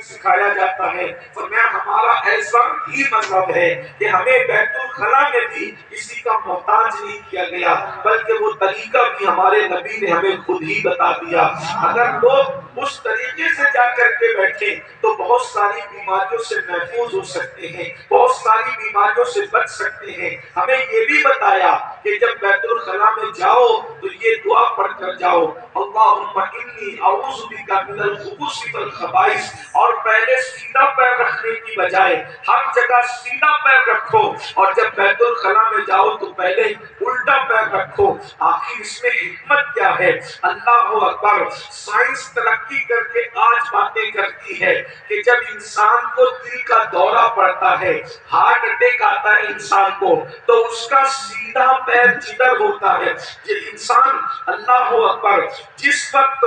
سکھایا جاتا ہے۔ فرمایا ہمارا ایسا ہی مذہب ہے کہ ہمیں بیت الخلا میں بھی کسی کا محتاج نہیں کیا گیا، بلکہ وہ طریقہ بھی ہمارے نبی نے ہمیں خود ہی بتا دیا۔ اگر لوگ اس طریقے سے جا کر کے بیٹھیں تو بہت ساری بیماریوں سے محفوظ ہو سکتے ہیں، بہت ساری بیماریوں سے بچ سکتے ہیں۔ ہمیں یہ بھی بتایا کہ جب بیت الخلا میں جاؤ تو یہ دعا پڑھ کر جاؤ، اللہم انی اعوذ بک من الخبث والخبائث، اور پہلے سیدھا پیر رکھنے کی بجائے ہر جگہ سیدھا پیر رکھو، اور جب بیت الخلا میں جاؤ تو پہلے الٹا پیر رکھو۔ آخر اس میں حکمت کیا ہے؟ اللہ اکبر! سائنس ترقی کر کے آج باتیں کرتی ہے کہ جب انسان کو دل کا دورہ پڑتا ہے، ہارٹ اٹیک آتا ہے انسان کو، تو اس کا سیدھا پیر جدھر ہوتا ہے، یہ انسان اللہ اکبر جس وقت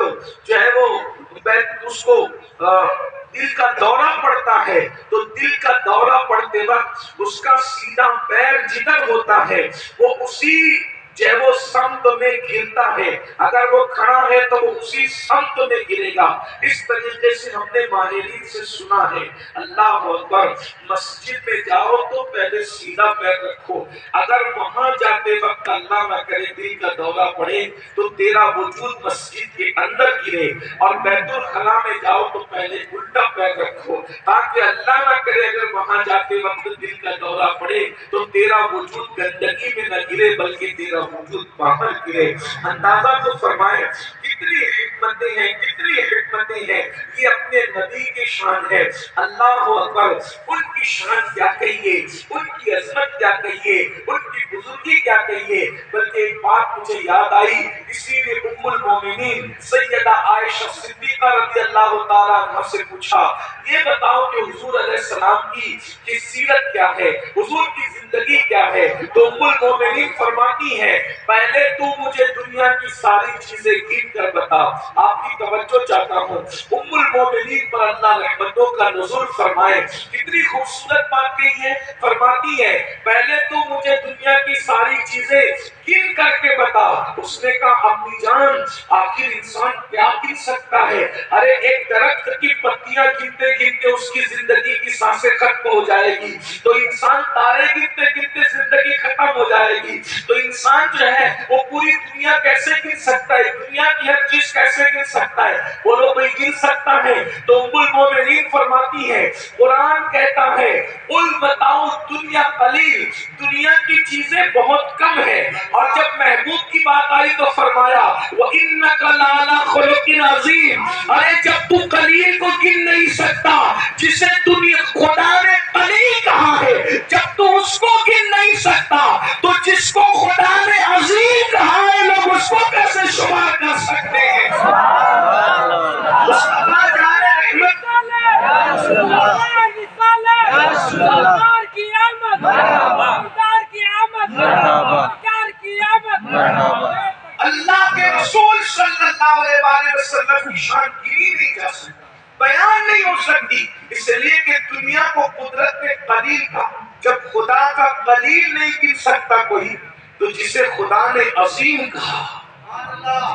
جو ہے وہ اس کو دل کا دورہ پڑتا ہے تو دل کا دورہ پڑتے وقت اس کا سیدھا پیر جدھر ہوتا ہے وہ اسی جو ہے وہ سمت میں گرتا ہے، اگر وہ کھڑا ہے تو وہ اسی سمت میں گرے گا۔ اس طریقے سے ہم نے ماہرین سے سنا ہے۔ اللہ اکبر! مسجد میں جاؤ تو پہلے سیدھا پیر رکھو، اگر وہاں جاتے وقت اللہ نہ کرے دل کا دورہ پڑے تو تیرا وجود مسجد کے اندر گرے، اور بیت الخلا میں جاؤ تو پہلے الٹا پیر رکھو، تاکہ اللہ نہ کرے اگر وہاں جاتے وقت دل کا دورہ پڑے تو تیرا وجود گندگی میں نہ گرے بلکہ تیرا وجود باہر گرے۔ اندازہ تو فرمائے کتنی حکمتیں ہیں، کتنی حکمتیں ہیں، یہ اپنے نبی کی شان ہے۔ اللہ اکبر! ان کی شان کیا کہیے، ان کی عظمت کیا کہیے، ان کی بزرگی کیا کہیے، بلکہ ایک بات مجھے یاد آئی، اسی نے ام المومنین سیدہ عائشہ صدیقہ رضی اللہ تعالیٰ عنہ سے پوچھا، یہ بتاؤ کہ حضور علیہ السلام کی سیرت کیا ہے، حضور کی زندگی کیا ہے؟ تو ام المومنین فرماتی ہیں پہلے تو مجھے دنیا کی ساری چیزیں گن کر بتا۔ آپ کی توجہ چاہتا ہوں، ام المومنین پر اللہ رحمتوں کا نزول فرمائے، کتنی خوبصورت بات کہی ہے۔ فرماتی ہے پہلے تو مجھے دنیا کی ساری چیزیں گن کر کے بتا۔ اس نے کہا امی جان آخر انسان کیا گن سکتا ہے؟ ارے ایک درخت کی پتیاں گنتے گنتے اس کی زندگی کی سانسیں ختم ہو جائے گی، تو انسان تارے گنتے گنتے زندگی ختم ہو جائے گی، تو انسان جو ہے وہ پوری دنیا کیسے گن سکتا ہے، دنیا کی ہر چیز کیسے گن سکتا ہے؟ بولو کوئی گن سکتا ہے؟ تو ام المومنین فرماتی ہے قرآن کہتا ہے قل متاع الدنیا قلیل، دنیا کی چیزیں بہت کم ہیں، اور جب محبوب کی بات آئی تو فرمایا وَإِنَّكَ لَعَلَىٰ خُلُقٍ عَظِيمٍ۔ ارے جب تو قلیل کو گن نہیں سکتا جسے خدا نے قلیل کہا ہے، جب تو اس کو گن نہیں سکتا تو جس کو خدا نے عظیم کہا ہے لوگ اس کو کیسے شمار کر سکتے ہیں؟ مصطفیٰ جان رحمت اللہ کے رسول صلی اللہ علیہ وسلم کی شان گری نہیں جا سکتی، بیان نہیں ہو سکتی، اس لیے کہ دنیا کو قدرت نے قلیل کہا۔ جب خدا کا قلیل نہیں گن سکتا کوئی تو جسے خدا نے عظیم کہا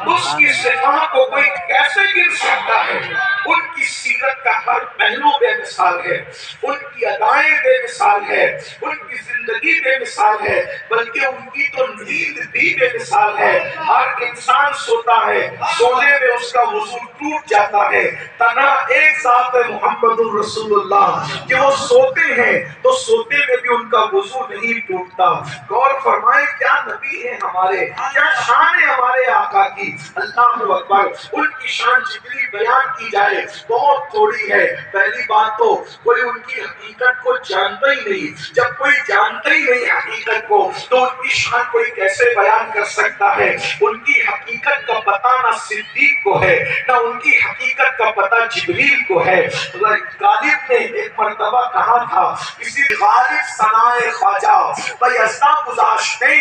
اس کی صفات کو کوئی کیسے گر سکتا ہے؟ ان کی سیرت کا ہر پہلو بے مثال ہے، ان کی ادائیں بے مثال ہے، ان کی زندگی بے مثال ہے، بلکہ ان کی تو نیند بھی بے مثال ہے۔ ہر انسان سوتا ہے، سونے میں اس کا وضو ٹوٹ جاتا ہے، تنہا ایک ذات ہے محمد الرسول اللہ کہ وہ سوتے ہیں تو سوتے میں بھی ان کا وضو نہیں ٹوٹتا۔ غور فرمائیں کیا نبی ہے ہمارے، کیا شان ہے ہمارے آقا کی۔ اللہ اکبر! ان کی شان جتنی بیان کی جائے بہت تھوڑی ہے۔ پہلی بات تو کوئی ان کی حقیقت کو جانتا ہی نہیں، جب کوئی جانتا ہی نہیں حقیقت کو تو ان کی شان کوئی کیسے بیان کر سکتا ہے؟ ان کی حقیقت کا پتہ نہ صدیق کو ہے، نہ ان کی حقیقت کا پتہ جبریل کو ہے۔ غالب نے ایک مرتبہ کہا تھا کسی غالب ثنائے خواجہ بیزدہ گذاشتیں،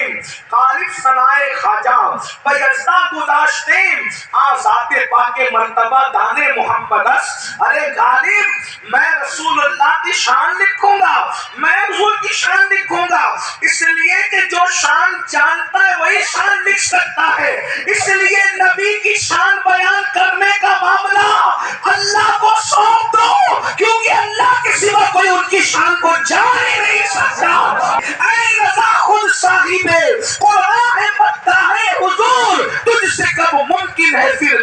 غالب ثنائے خواجہ بیزدہ گذاشتیں آزاد پاک مرتبہ دانے محمد اس۔ ارے غالب میں رسول اللہ کی شان لکھوں گا، میں حضور کی شان لکھوں گا، اس لیے کہ جو شان جانتا ہے وہی شان لکھ سکتا ہے، اس لیے نبی کی شان بیان کرنے کا معاملہ اللہ کو سونپ دو،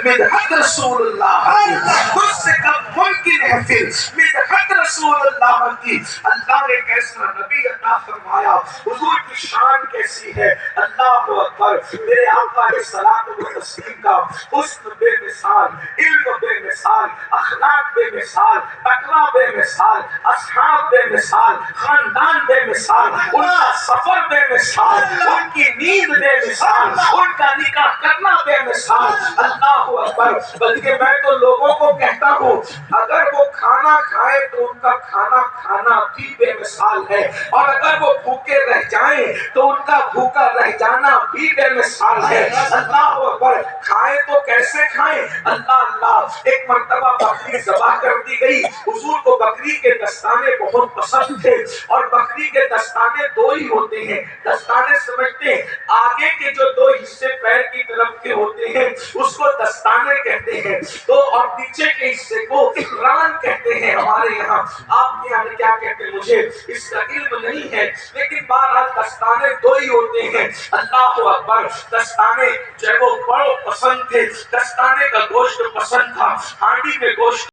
مدحت رسول اللہ کی، مجھ سے کب ممکن ہے پھر مدحت رسول اللہ کی۔ اللہ نے کیسا نبی عطا فرمایا، حضور کی شان کیسی ہے، اللہ اکبر۔ میرے آقا علیہ الصلوۃ والتسلیم کا حسن بے مثال، علم بے مثال، اخلاق بے مثال، تقویٰ بے مثال، اصحاب بے مثال، خاندان بے مثال، ان کا سفر بے مثال، ان کی نیند بے مثال، ان کا نکاح کرنا بے مثال، اللہ اکبر۔ بلکہ میں تو لوگوں کو کہتا ہوں اگر وہ کھانا کھائے تو ان کا کھانا کھانا بھی بے مثال ہے، اور اگر وہ بھوکے رہ جائیں تو ان کا بھوکا رہ جانا بھی بے مثال ہے، اللہ اکبر۔ کھائیں تو کیسے کھائیں، اللہ اللہ۔ ایک مرتبہ بکری ذبح کر دی گئی، حضور کو بکری کے دستانے بہت پسند تھے، اور بکری کے دستانے دو ہی ہوتے ہیں، دستانے سمجھتے ہیں آگے کے جو دو حصے پیر کی طرف کے ہوتے ہیں اس کو دستانے کہتے ہیں، تو اور پیچھے کے حصے کو ران کہتے ہیں ہمارے یہاں، آپ کے یہاں کیا کہتے ہیں مجھے اس کا علم نہیں ہے، لیکن بہرحال دستانے دو ہی ہوتے ہیں، اللہ اکبر۔ دستانے جو ہے وہ بڑے پسند تھے، دستانے کا گوشت پسند تھا، ہانڈی میں گوشت